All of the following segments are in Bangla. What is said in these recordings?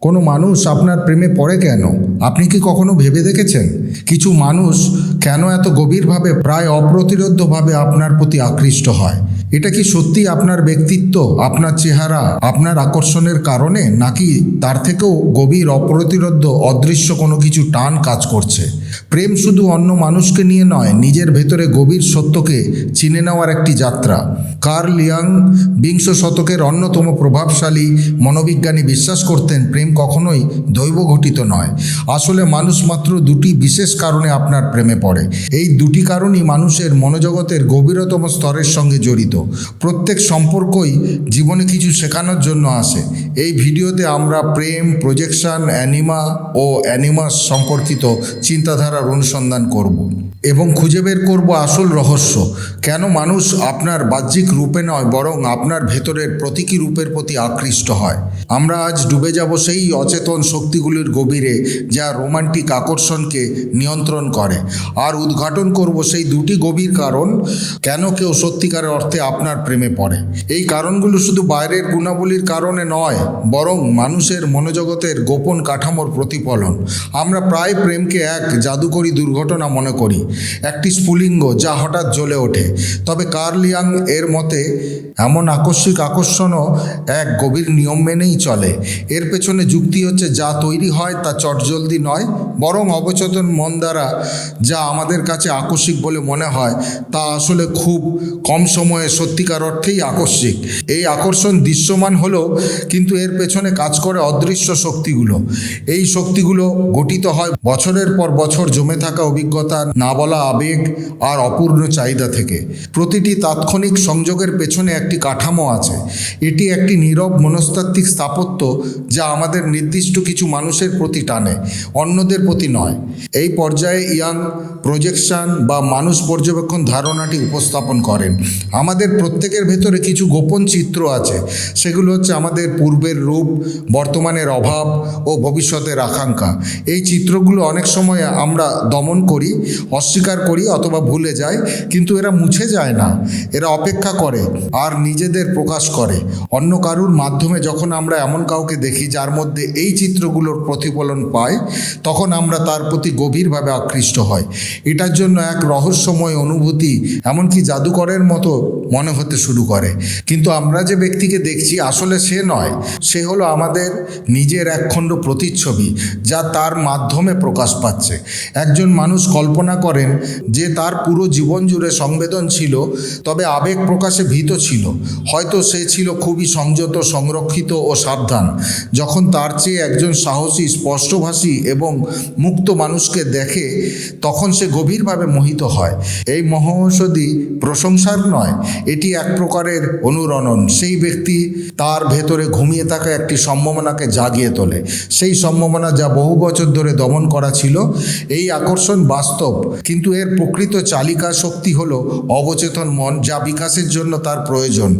কোনো মানুষ আপনার প্রেমে পড়ে কেন? আপনি কি কখনো ভেবে দেখেছেন কিছু মানুষ কেন এত গভীরভাবে, প্রায় অপ্রতিরোধ্যভাবে আপনার প্রতি আকৃষ্ট হয়? এটা কি সত্যি আপনার ব্যক্তিত্ব, আপনার চেহারা, আপনার আকর্ষণের কারণে, নাকি তার থেকেও গভীর, অপ্রতিরোধ্য, অদৃশ্য কোনো কিছু টান কাজ করছে? প্রেম শুধু অন্য মানুষকে নিয়ে নয়, নিজের ভেতরে গভীর সত্যকে চিনে নেওয়ার একটি যাত্রা। কার্ল ইয়ং বিংশ শতকের অন্যতম প্রভাবশালী মনোবিজ্ঞানী বিশ্বাস করতেন প্রেম কখনোই দৈবঘটিত নয়। আসলে মানুষ মাত্র দুটি বিশেষ কারণে আপনার প্রেমে পড়ে। এই দুটি কারণই মানুষের মনোজগতের গভীরতম স্তরের সঙ্গে জড়িত। প্রত্যেক সম্পর্কই জীবনে কিছু শেখানোর জন্য আসে। এই ভিডিওতে আমরা প্রেম, প্রজেকশন, অ্যানিমা ও অ্যানিমাস সম্পর্কিত চিন্তাধারার অনুসন্ধান করব এবং খুঁজে বের করব আসল রহস্য। কেন মানুষ আপনার বাহ্যিক রূপে নয়, বরং আপনার ভেতরের প্রতীকী রূপের প্রতি আকৃষ্ট হয়। আমরা আজ ডুবে যাব সেই অচেতন শক্তিগুলির গভীরে যা রোমান্টিক আকর্ষণকে নিয়ন্ত্রণ করে, আর উদ্ঘাটন করব সেই দুটি গভীর কারণ কেন কেউ সত্যিকারের অর্থে আপনার প্রেমে পড়ে। এই কারণগুলো শুধু বাইরের গুণাবলীর কারণে নয়, বরং মানুষের মনোজগতের গোপন কাঠামোর প্রতিফলন। আমরা প্রায় প্রেমকে এক জাদুকরী দুর্ঘটনা মনে করি, একটি স্ফুলিঙ্গ যা হঠাৎ জ্বলে ওঠে। তবে কার্ল ইয়ং এর মতে এমন আকর্ষণও এক গভীর নিয়ম মেনেই চলে। এর পেছনে যুক্তি হচ্ছে, যা তৈরি হয় তা চটজলদি নয়, বরং অবচেতন মন দ্বারা। যা আমাদের কাছে আকস্মিক বলে মনে হয় তা আসলে খুব কম সময়ে সত্যিকার অর্থেই আকস্মিক। এই আকর্ষণ দৃশ্যমান হলেও কিন্তু এর পেছনে কাজ করে অদৃশ্য শক্তিগুলো। এই শক্তিগুলো গঠিত হয় বছরের পর বছর জমে থাকা অভিজ্ঞতা, না বলা আবেগ আর অপূর্ণ চাহিদা থেকে। প্রতিটি তাৎক্ষণিক সংযোগের পেছনে একটি কাঠামো আছে। এটি একটি নীরব মনস্তাত্ত্বিক স্থাপত্য যা আমাদের নির্দিষ্ট কিছু মানুষের প্রতি টানে, অন্যদের প্রতি নয়। এই পর্যায়ে ইয়াং প্রজেকশন বা মানুষ পর্যবেক্ষণ ধারণাটি উপস্থাপন করেন। আমাদের প্রত্যেকের ভেতরে কিছু গোপন চিত্র আছে। সেগুলো হচ্ছে আমাদের পূর্বের রূপ, বর্তমানের অভাব ও ভবিষ্যতের আকাঙ্ক্ষা। এই চিত্রগুলো অনেক সময় আমরা দমন করি, অস্বীকার করি অথবা ভুলে যাই, কিন্তু এরা মুছে যায় না। এরা অপেক্ষা করে আর নিজেদের প্রকাশ করে অন্য কারুর মাধ্যমে। যখন আমরা এমন কাউকে দেখি যার মধ্যে এই চিত্রগুলোর প্রতিফলন পায়, তখন আমরা তার প্রতি গভীরভাবে আকৃষ্ট হই। এটার জন্য এক রহস্যময় অনুভূতি, এমনকি জাদুকরের মতো মনে হতে শুরু করে। কিন্তু আমরা যে ব্যক্তিকে দেখছি আসলে সে নয়, সে হলো আমাদের নিজের একখণ্ড প্রতিচ্ছবি যা তার মাধ্যমে প্রকাশ পাচ্ছে। একজন মানুষ কল্পনা করেন যে তার পুরো জীবন জুড়ে সংবেদন ছিল, তবে আবেগ প্রকাশে ভীত ছিল। হয়তো সে ছিল খুবই সংযত, সংরক্ষিত ও সাবধান। যখন তার চেয়ে একজন সাহসী, স্পষ্টভাষী এবং মুক্ত মানুষকে দেখে, তখন সে গভীরভাবে মোহিত হয়। এই মহৌষধি প্রশংসার নয়, এটি এক প্রকারের অনুরণন। সেই ব্যক্তি তার ভেতরে ঘুমিয়ে থাকা একটি সম্ভাবনাকে জাগিয়ে তোলে, সেই সম্ভাবনা যা বহু বছর ধরে দমন করা ছিল। এই আকর্ষণ বাস্তব, কিন্তু এর প্রকৃত চালিকা শক্তি হলো অবচেতন মন, যা বিকাশের জন্য তার প্রয়োজন।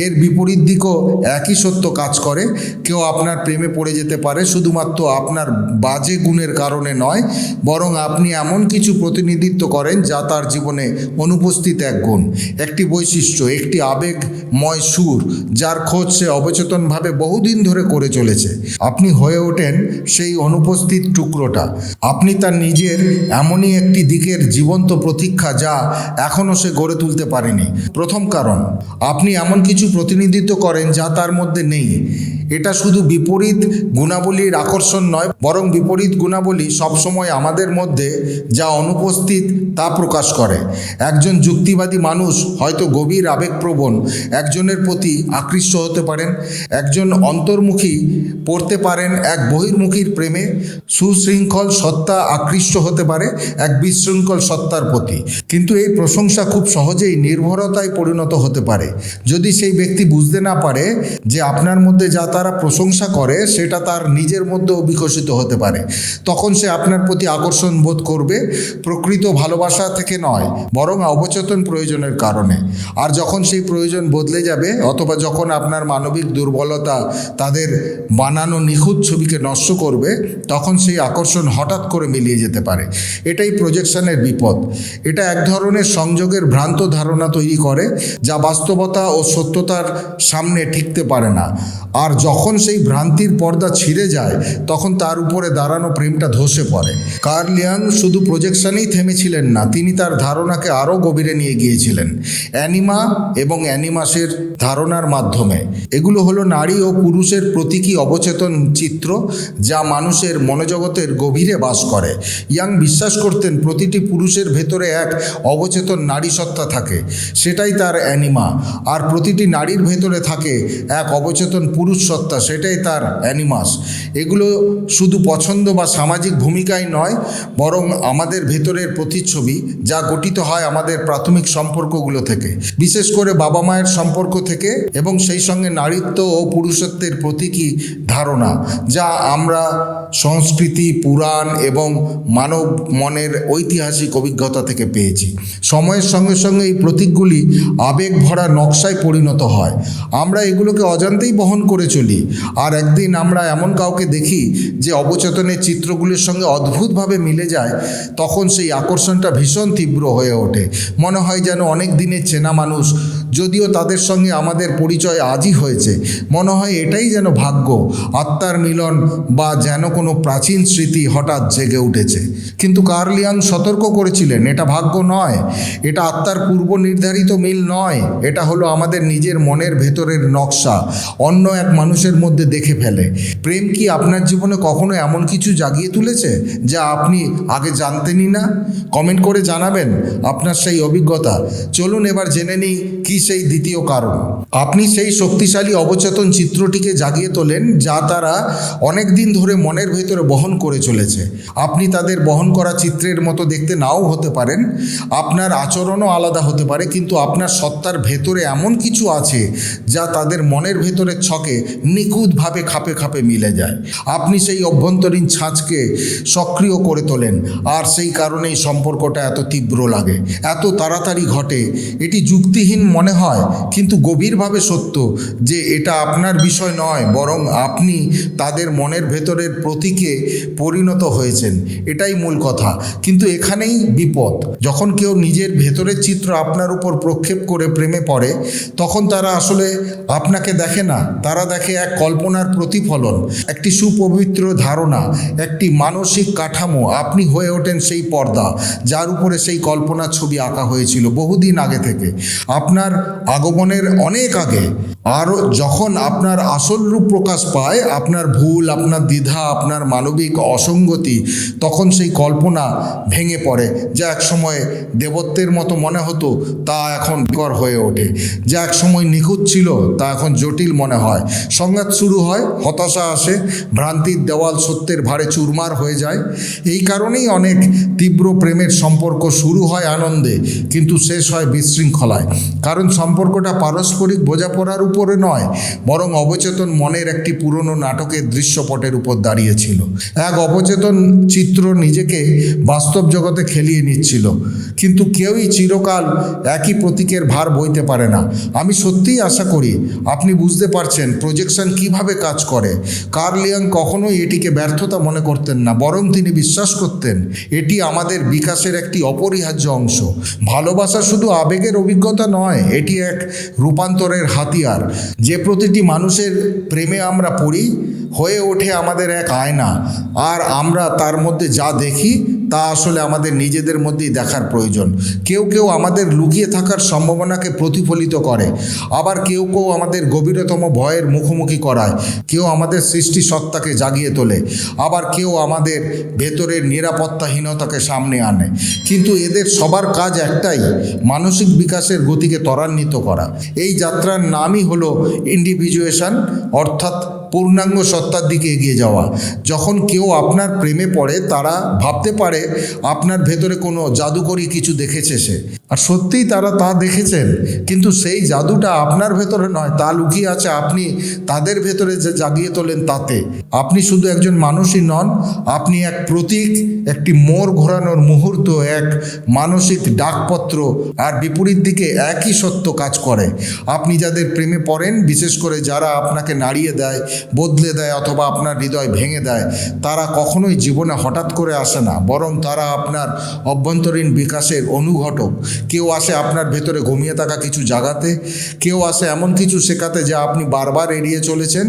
এর বিপরীত দিকও একই সত্য কাজ করে। কেউ আপনার প্রেমে পড়ে যেতে পারে শুধুমাত্র আপনার বাজে গুণের কারণে নয়, বরং আপনি এমন কিছু প্রতিনিধিত্ব করেন যা তার জীবনে অনুপস্থিত এক গুণ, একটি বৈশিষ্ট্য, একটি আবেগময় সুর যার খোঁজ সে অবচেতনভাবে বহুদিন ধরে করে চলেছে। আপনি হয়ে ওঠেন সেই অনুপস্থিত টুকরোটা। আপনি তার নিজের এমনই একটি দিকের জীবন্ত প্রতীক্ষা যা এখনও সে গড়ে তুলতে পারেনি। প্রথম কারণ, আপনি এমন কিছু প্রতিনিধিত্ব করেন যা তার মধ্যে নেই। এটা শুধু বিপরীত গুণাবলীর আকর্ষণ নয়, বরং বিপরীত গুণাবলী সবসময় আমাদের মধ্যে যা অনুপস্থিত তা প্রকাশ করে। একজন যুক্তিবাদী মানুষ হয়তো গভীর আবেগপ্রবণ একজনের প্রতি আকৃষ্ট হতে পারেন। একজন অন্তর্মুখী পড়তে পারেন এক বহির্মুখীর প্রেমে। সুশৃঙ্খল সত্তা আকৃষ্ট হতে পারে এক বিশৃঙ্খল সত্তার প্রতি। কিন্তু এই প্রশংসা খুব সহজেই নির্ভরতায় পরিণত হতে পারে যদি সেই ব্যক্তি বুঝতে না পারে যে আপনার মধ্যে যা তারা প্রশংসা করে সেটা তার নিজের মধ্যেও বিকশিত হতে পারে। তখন সে আপনার প্রতি আকর্ষণ বোধ করবে, প্রকৃত ভালোবাসা থেকে নয়, বরং অবচেতন প্রয়োজনের কারণে। আর যখন সেই প্রয়োজন বদলে যাবে, অথবা যখন আপনার মানবিক দুর্বলতা তাদের বানানো নিখুঁত ছবিকে নষ্ট করবে, তখন সেই আকর্ষণ হঠাৎ করে মিলিয়ে যেতে পারে। এটাই প্রজেকশনের বিপদ। এটা এক ধরনের সংযোগের ভ্রান্ত ধারণা তৈরি করে যা বাস্তবতা ও সত্যতার সামনে টিকতে পারে না। আর যখন সেই ভ্রান্তির পর্দা ছিঁড়ে যায় তখন তার উপরে দাঁড়ানো প্রেমটা ধসে পড়ে। কার্ল ইয়াং শুধু প্রজেকশনেই থেমেছিলেন না, তিনি তার ধারণাকে আরও গভীরে নিয়ে গিয়েছিলেন অ্যানিমা এবং অ্যানিমাসের ধারণার মাধ্যমে। এগুলো হলো নারী ও পুরুষের প্রতীকী অবচেতন চিত্র যা মানুষের মনোজগতের গভীরে বাস করে। ইয়াং বিশ্বাস করতেন প্রতিটি পুরুষের ভেতরে এক অবচেতন নারী সত্তা থাকে, সেটাই তার অ্যানিমা, আর প্রতিটি নারীর ভেতরে থাকে এক অবচেতন পুরুষ সত্তা, সেটাই তার অ্যানিমাস। এগুলো শুধু পছন্দ বা সামাজিক ভূমিকাই নয়, বরং আমাদের ভেতরের প্রতিচ্ছবি যা গঠিত হয় আমাদের প্রাথমিক সম্পর্কগুলো থেকে, বিশেষ করে বাবা মায়ের সম্পর্ক থেকে, এবং সেই সঙ্গে নারীত্ব ও পুরুষত্বের প্রতীকী ধারণা যা আমরা সংস্কৃতি, পুরাণ এবং মানব মনের ঐতিহাসিক অভিজ্ঞতা থেকে পেয়েছি। সময়ের সঙ্গে সঙ্গে এই প্রতীকগুলি আবেগ ভরা নকশায় পরিণত হয়। আমরা এগুলোকে অজান্তেই বহন করে চলি, আর একদিন আমরা এমন কাউকে দেখি যে অবচেতনের চিত্রগুলির সঙ্গে অদ্ভুতভাবে মিলে যায়, তখন সেই আকর্ষণটা ভীষণ তীব্র হয়ে ওঠে। মনে হয় যেন অনেক দিনের চেনা মানুষ, যদিও তাদের সঙ্গে আমাদের পরিচয় আজই হয়েছে। মনে হয় এটাই যেন ভাগ্য, আত্মার মিলন, বা যেন কোনো প্রাচীন স্মৃতি হঠাৎ জেগে উঠেছে। কিন্তু কার্ল ইয়াং সতর্ক করেছিলেন, এটা ভাগ্য নয়, এটা আত্মার পূর্ব নির্ধারিত মিল নয়, এটা হলো আমাদের নিজের মনের ভেতরের নকশা অন্য এক মানুষের মধ্যে দেখে ফেলে। প্রেম কি আপনার জীবনে কখনো এমন কিছু জাগিয়ে তুলেছে যা আপনি আগে জানতেনই না? কমেন্ট করে জানাবেন আপনার সেই অভিজ্ঞতা। চলুন এবার জেনে নিই কি সেই দ্বিতীয় কারণ। আপনি সেই শক্তিশালী অবচেতন চিত্রটিকে জাগিয়ে তোলেন যা তারা অনেক দিন ধরে মনের ভেতরে বহন করে চলেছে। আপনি তাদের বহন করা চিত্রের মতো দেখতে নাও হতে পারেন, আপনার আচরণও আলাদা হতে পারে, কিন্তু আপনার সত্তার ভেতরে এমন কিছু আছে যা তাদের মনের ভেতরের ছকে নিখুঁতভাবে খাপে খাপে মিলে যায়। আপনি সেই অভ্যন্তরীণ ছাঁচকে সক্রিয় করে তোলেন, আর সেই কারণেই সম্পর্কটা এত তীব্র লাগে, এত তাড়াতাড়ি ঘটে। এটি যুক্তিহীন মনে হয়, কিন্তু গভীরভাবে সত্য যে এটা আপনার বিষয় নয়, বরং আপনি তাদের মনের ভেতরের প্রতীকে পরিণত হয়েছেন। এটাই মূল কথা। কিন্তু এখানেই বিপদ। যখন কেউ নিজের ভেতরের চিত্র আপনার উপর প্রক্ষেপ করে প্রেমে পড়ে, তখন তারা আসলে আপনাকে দেখে না, তারা দেখে এক কল্পনার প্রতিফলন, একটি সুপবিত্র ধারণা, একটি মানসিক কাঠামো। আপনি হয়ে ওঠেন সেই পর্দা যার উপরে সেই কল্পনার ছবি আঁকা হয়েছিল বহুদিন আগে থেকে, আপনার আগমনের অনেক আগে। আর যখন আপনার আসল রূপ প্রকাশ পায়, আপনার ভুল, আপনার দ্বিধা, আপনার মানবিক অসঙ্গতি, তখন সেই কল্পনা ভেঙে পড়ে। যা এক সময় দেবত্বের মতো মনে হতো তা এখন বিকর হয়ে ওঠে, যা এক সময় নিখুঁত ছিল তা এখন জটিল মনে হয়। সংঘাত শুরু হয়, হতাশা আসে, ভ্রান্তির দেওয়াল সত্যের ভারে চুরমার হয়ে যায়। এই কারণেই অনেক তীব্র প্রেমের সম্পর্ক শুরু হয় আনন্দে, কিন্তু শেষ হয় বিশৃঙ্খলায়। কারণ সম্পর্কটা পারস্পরিক বোঝাপড়ার উপরে নয়, বরং অবচেতন মনের একটি পুরনো নাটকের দৃশ্যপটের উপর দাঁড়িয়েছিল। এক অবচেতন চিত্র নিজেকে বাস্তব জগতে খেলিয়ে নিচ্ছিল, কিন্তু কেউই চিরকাল একই প্রতীকের ভার বইতে পারে না। আমি সত্যিই আশা করি আপনি বুঝতে পারছেন প্রজেকশন কিভাবে কাজ করে। কার্ল ইয়াং কখনোই এটিকে ব্যর্থতা মনে করতেন না, বরং তিনি বিশ্বাস করতেন এটি আমাদের বিকাশের একটি অপরিহার্য অংশ। ভালোবাসা শুধু আবেগের অভিজ্ঞতা নয়, এটি এক রূপান্তরের হাতিয়ার। যে প্রতিটি মানুষের প্রেমে আমরা পড়ি হয়ে ওঠে আমাদের এক আয়না, আর আমরা তার মধ্যে যা দেখি তা আসলে আমাদের নিজেদের মধ্যেই দেখার প্রয়োজন। কেউ কেউ আমাদের লুকিয়ে থাকার সম্ভাবনাকে প্রতিফলিত করে, আবার কেউ কেউ আমাদের গভীরতম ভয়ের মুখোমুখি করায়। কেউ আমাদের সৃষ্টি সত্তাকে জাগিয়ে তোলে, আবার কেউ আমাদের ভেতরের নিরাপত্তাহীনতাকে সামনে আনে। কিন্তু এদের সবার কাজ একটাই, মানসিক বিকাশের গতিকে ত্বরান্বিত করা। এই যাত্রার নামই হলো ইন্ডিভিজুয়েশন, অর্থাৎ পূর্ণাঙ্গ সত্তার দিকে এগিয়ে যাওয়া। যখন কেউ আপনার প্রেমে পড়ে, তারা ভাবতে পারে আপনার ভেতরে কোনো জাদুকরী কিছু দেখেছে সে, আর সত্যিই তারা তা দেখেছেন, কিন্তু সেই জাদুটা আপনার ভেতরে নয়, তা লুকিয়ে আছে আপনি তাদের ভেতরে যে জাগিয়ে তোলেন তাতে। আপনি শুধু একজন মানুষই নন, আপনি এক প্রতীক, একটি মোড় ঘোরানোর মুহূর্ত, এক মানসিক ডাকপত্র। আর বিপরীত দিকে একই সত্য কাজ করে। আপনি যাদের প্রেমে পড়েন, বিশেষ করে যারা আপনাকে নাড়িয়ে দেয়, বদলে দেয় অথবা আপনার হৃদয় ভেঙে দেয়, তারা কখনোই জীবনে হঠাৎ করে আসে না, বরং তারা আপনার অভ্যন্তরীণ বিকাশের অনুঘটক। কেউ আসে আপনার ভেতরে ঘুমিয়ে থাকা কিছু জাগাতে, কেউ আসে এমন কিছু শেখাতে যা আপনি বারবার এড়িয়ে চলেছেন,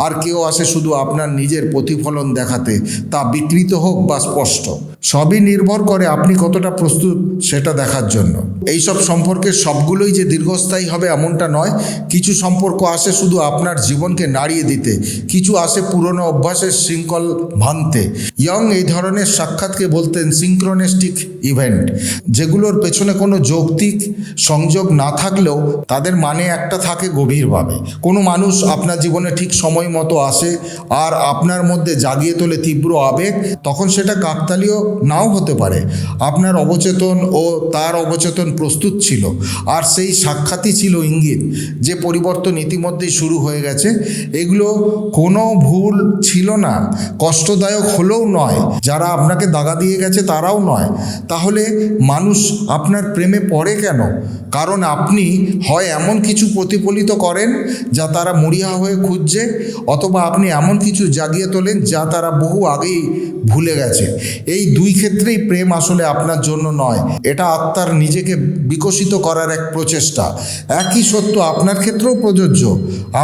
আর কেউ আসে শুধু আপনার নিজের প্রতিফলন দেখাতে, তা বিকৃত হোক বা স্পষ্ট। সবই নির্ভর করে আপনি কতটা প্রস্তুত সেটা দেখার জন্য। এইসব সম্পর্কের সবগুলোই যে দীর্ঘস্থায়ী হবে এমনটা নয়। কিছু সম্পর্ক আসে শুধু আপনার জীবনকে নাড়িয়ে দিতে, কিছু আসে পুরনো অভ্যাসের শৃঙ্খল ভাঙতে। ইয়ং এই ধরনের সাক্ষাৎকে বলতেন সিঙ্ক্রোনিস্টিক ইভেন্ট, যেগুলোর পেছনে কোনো যৌক্তিক সংযোগ না থাকলেও তাদের মানে একটা থাকে গভীরভাবে। কোনো মানুষ আপনার জীবনে ঠিক সময় মতো আসে আর আপনার মধ্যে জাগিয়ে তোলে তীব্র আবেগ, তখন সেটা কাকতালীয় নাও হতে পারে। আপনার অবচেতন ও তার অবচেতন প্রস্তুত ছিল, আর সেই সাক্ষাৎই ছিল ইঙ্গিত যে পরিবর্তন ইতিমধ্যেই শুরু হয়ে গেছে। এগুলো কোনো ভুল ছিল না, কষ্টদায়ক হলেও নয়, যারা আপনাকে দাগা দিয়ে গেছে তারাও নয়। তাহলে মানুষ আপনার প্রেমে পড়ে কেন? কারণ আপনি হয় এমন কিছু প্রতিফলিত করেন যা তারা মরিয়া হয়ে খুঁজছে, অথবা আপনি এমন কিছু জাগিয়ে তোলেন যা তারা বহু আগেই ভুলে গেছে। এই দুই ক্ষেত্রেই প্রেম আসলে আপনার জন্য নয়, এটা আত্মার নিজেকে বিকশিত করার এক প্রচেষ্টা। একই সত্য আপনার ক্ষেত্রেও প্রযোজ্য।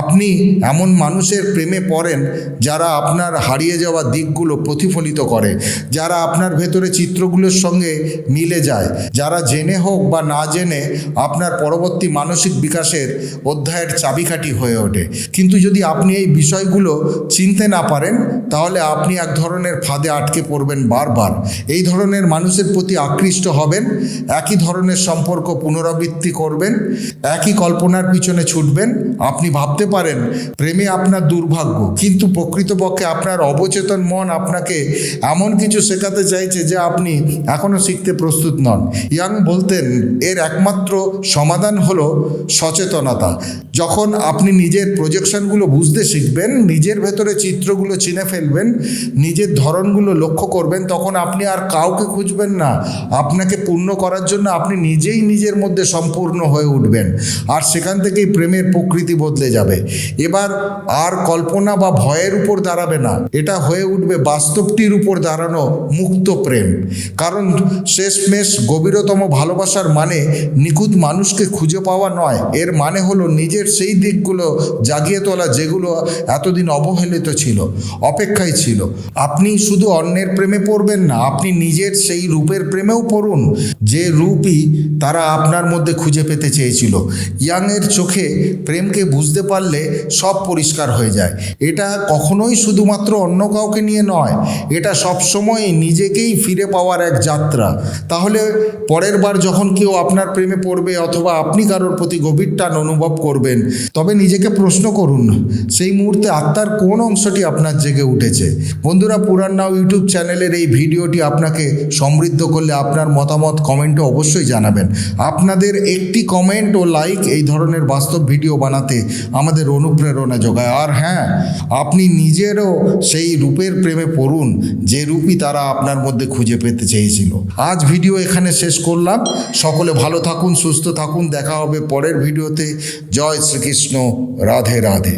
আপনি এমন মানুষের প্রেমে পড়েন যারা আপনার হারিয়ে যাওয়া দিকগুলো প্রতিফলিত করে, যারা আপনার ভেতরে চিত্রগুলোর সঙ্গে মিলে যায়, যারা জেনে হোক বা না জেনে আপনার পরবর্তী মানসিক বিকাশের অধ্যায়ের চাবিকাঠি হয়ে ওঠে। কিন্তু যদি আপনি এই বিষয়গুলো চিনতে না পারেন, তাহলে আপনি এক ধরনের ফাঁদে আটকে পড়বেন বারবার। এই ধরনের মানুষের প্রতি আকৃষ্ট হবেন, একই ধরনের সম্পর্ক পুনরাবৃত্তি করবেন, একই কল্পনার পিছনে ছুটবেন। আপনি ভাবতে পারেন প্রেমে আপনার দুর্ভাগ্য, কিন্তু প্রকৃতপক্ষে আপনার অবচেতন মন আপনাকে এমন কিছু শেখাতে চাইছে যা আপনি এখনও শিখতে প্রস্তুত নন। ইয়াং বলতেন এর একমাত্র সমাধান হলো সচেতনতা। যখন আপনি নিজের প্রজেকশনগুলো বুঝতে শিখবেন, নিজের ভেতরে চিত্রগুলো চিনে ফেলবেন, নিজের ধরনগুলো লক্ষ্য করবেন, তখন আপনি আর কাউকে খুঁজবেন না। আপনাকে পূর্ণ করার জন্য আপনি নিজেই নিজের মধ্যে সম্পূর্ণ হয়ে উঠবেন, আর সেখান থেকেই প্রেমের প্রকৃতি বদলে যাবে। এবার আর কল্পনা বা ভয়ের উপর দাঁড়াবে না, এটা হয়ে উঠবে বাস্তবটির উপর দাঁড়ানো মুক্ত প্রেম। কারণ শেষমেশ গভীরতম ভালোবাসার মানে নিখুঁত মানুষকে খুঁজে পাওয়া নয়, এর মানে হলো নিজের সেই দিকগুলো জাগিয়ে তোলা যেগুলো এতদিন অবহেলিত ছিল, অপেক্ষায় ছিল। আপনি শুধু অন্যের প্রেমে পড়বেন না, আপনি নিজের সেই রূপের প্রেমেও পড়ুন যে রূপই তারা আপনার মধ্যে খুঁজে পেতে চেয়েছিল। ইয়াংয়ের চোখে প্রেমকে বুঝতে পারলে সব পরিষ্কার হয়ে যায়। এটা কখনোই শুধুমাত্র অন্য কাউকে নিয়ে নয়, এটা সবসময় নিজেকেই ফিরে পাওয়ার এক যাত্রা। তাহলে পরের বার যখন কেউ আপনার প্রেমে পড়বে অথবা আপনি কারোর প্রতি গভীর টান অনুভব করবেন, তবে নিজেকে প্রশ্ন করুন সেই মুহূর্তে আত্মার কোন অংশটি আপনার জেগে উঠেছে। বন্ধুরা, পুরাণ নাও ইউটিউব চ্যানেলের এই ভিডিওটি আপনাকে সমৃদ্ধ করলে আপনার মতামত কমেন্টে অবশ্যই জানাবেন। আপনাদের একটি কমেন্ট ও লাইক এই ধরনের বাস্তব ভিডিও বানাতে আমাদের অনুপ্রেরণা যোগায়। আর হ্যাঁ, আপনি নিজেরও সেই রূপের প্রেমে পড়ুন যে রূপই তারা আপনার মধ্যে খুঁজে পেতে চেয়েছিল। আজ ভিডিও এখানে শেষ করলাম। সকলে ভালো থাকুন, সুস্থ থাকুন। দেখা হবে পরের ভিডিওতে। জয় শ্রীকৃষ্ণ। রাধে রাধে।